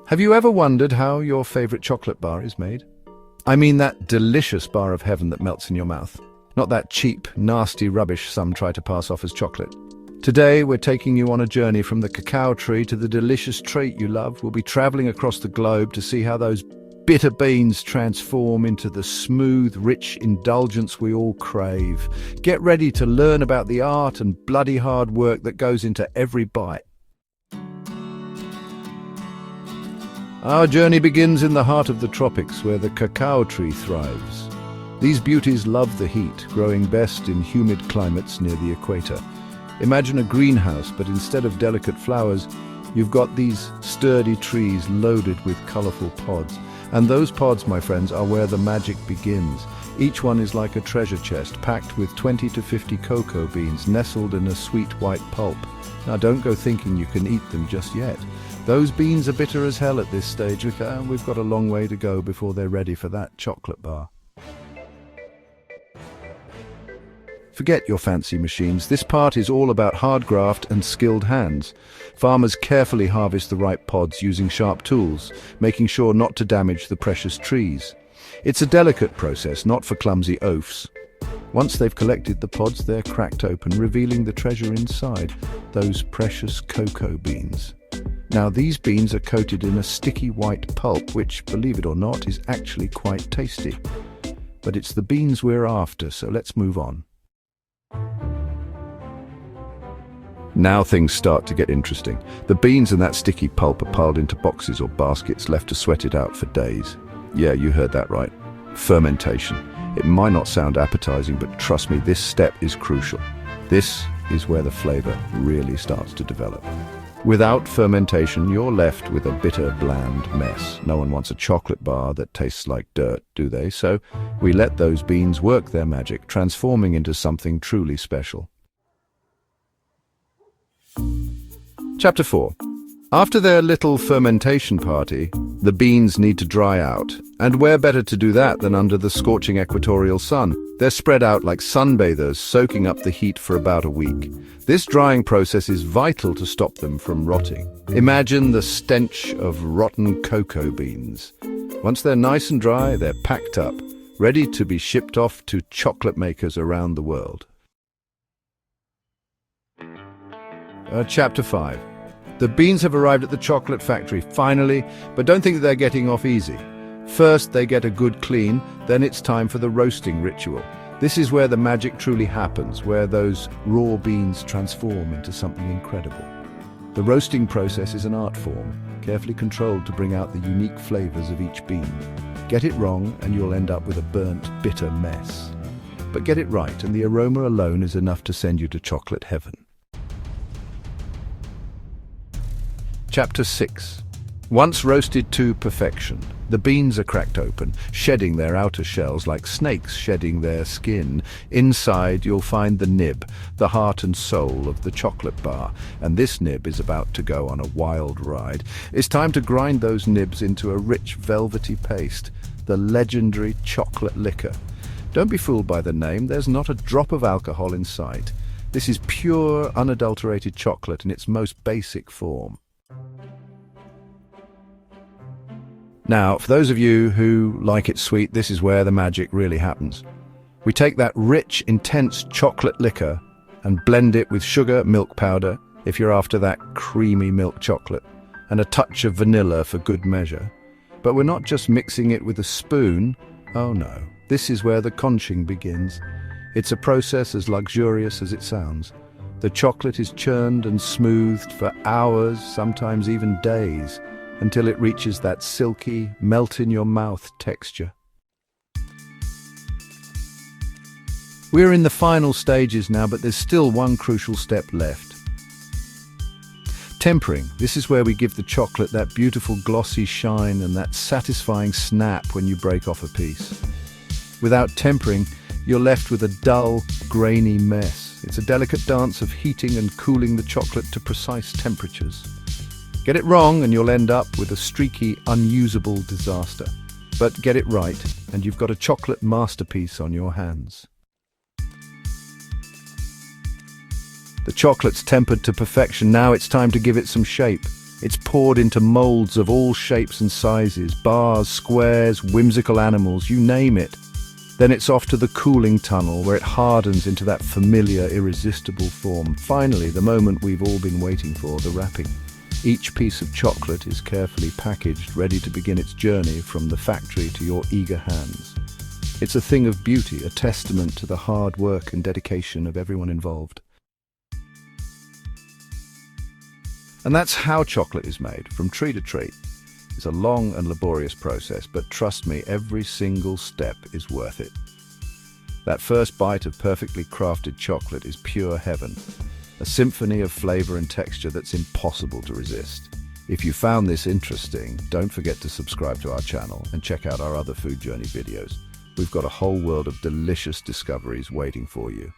Have you ever wondered how your favorite chocolate bar is made? I mean that delicious bar of heaven that melts in your mouth. Not that cheap, nasty rubbish some try to pass off as chocolate. Today, we're taking you on a journey from the cacao tree to the delicious treat you love. We'll be traveling across the globe to see how those bitter beans transform into the smooth, rich indulgence we all crave. Get ready to learn about the art and bloody hard work that goes into every bite. Our journey begins in the heart of the tropics, where the cacao tree thrives. These beauties love the heat, growing best in humid climates near the equator. Imagine a greenhouse, but instead of delicate flowers, you've got these sturdy trees loaded with colorful pods. And those pods, my friends, are where the magic begins. Each one is like a treasure chest, packed with 20 to 50 cocoa beans, nestled in a sweet white pulp. Now don't go thinking you can eat them just yet. Those beans are bitter as hell at this stage. We've got a long way to go before they're ready for that chocolate bar. Forget your fancy machines. This part is all about hard graft and skilled hands. Farmers carefully harvest the ripe pods using sharp tools, making sure not to damage the precious trees. It's a delicate process, not for clumsy oafs. Once they've collected the pods, they're cracked open, revealing the treasure inside, those precious cocoa beans. Now, these beans are coated in a sticky white pulp, which, believe it or not, is actually quite tasty. But it's the beans we're after, so let's move on. Now things start to get interesting. The beans and that sticky pulp are piled into boxes or baskets, left to sweat it out for days. Yeah, you heard that right. Fermentation. It might not sound appetizing, but trust me, this step is crucial. This is where the flavor really starts to develop. Without fermentation, you're left with a bitter, bland mess. No one wants a chocolate bar that tastes like dirt, do they? So we let those beans work their magic, transforming into something truly special. Chapter 4. After their little fermentation party, the beans need to dry out. And where better to do that than under the scorching equatorial sun? They're spread out like sunbathers, soaking up the heat for about a week. This drying process is vital to stop them from rotting. Imagine the stench of rotten cocoa beans. Once they're nice and dry, they're packed up, ready to be shipped off to chocolate makers around the world. Chapter 5. The beans have arrived at the chocolate factory, finally, but don't think that they're getting off easy. First, they get a good clean, then it's time for the roasting ritual. This is where the magic truly happens, where those raw beans transform into something incredible. The roasting process is an art form, carefully controlled to bring out the unique flavors of each bean. Get it wrong and you'll end up with a burnt, bitter mess. But get it right and the aroma alone is enough to send you to chocolate heaven. Chapter 6. Once roasted to perfection, the beans are cracked open, shedding their outer shells like snakes shedding their skin. Inside, you'll find the nib, the heart and soul of the chocolate bar, and this nib is about to go on a wild ride. It's time to grind those nibs into a rich, velvety paste, the legendary chocolate liquor. Don't be fooled by the name, there's not a drop of alcohol in sight. This is pure, unadulterated chocolate in its most basic form. Now, for those of you who like it sweet, this is where the magic really happens. We take that rich, intense chocolate liquor and blend it with sugar, milk powder, if you're after that creamy milk chocolate, and a touch of vanilla for good measure. But we're not just mixing it with a spoon. Oh no, this is where the conching begins. It's a process as luxurious as it sounds. The chocolate is churned and smoothed for hours, sometimes even days, until it reaches that silky, melt-in-your-mouth texture. We're in the final stages now, but there's still one crucial step left. Tempering. This is where we give the chocolate that beautiful glossy shine and that satisfying snap when you break off a piece. Without tempering, you're left with a dull, grainy mess. It's a delicate dance of heating and cooling the chocolate to precise temperatures. Get it wrong and you'll end up with a streaky, unusable disaster. But get it right and you've got a chocolate masterpiece on your hands. The chocolate's tempered to perfection. Now it's time to give it some shape. It's poured into molds of all shapes and sizes, bars, squares, whimsical animals, you name it. Then it's off to the cooling tunnel where it hardens into that familiar, irresistible form. Finally, the moment we've all been waiting for, the wrapping. Each piece of chocolate is carefully packaged, ready to begin its journey from the factory to your eager hands. It's a thing of beauty, a testament to the hard work and dedication of everyone involved. And that's how chocolate is made, from tree to tree. It's a long and laborious process, but trust me, every single step is worth it. That first bite of perfectly crafted chocolate is pure heaven, a symphony of flavor and texture that's impossible to resist. If you found this interesting, don't forget to subscribe to our channel and check out our other food journey videos. We've got a whole world of delicious discoveries waiting for you.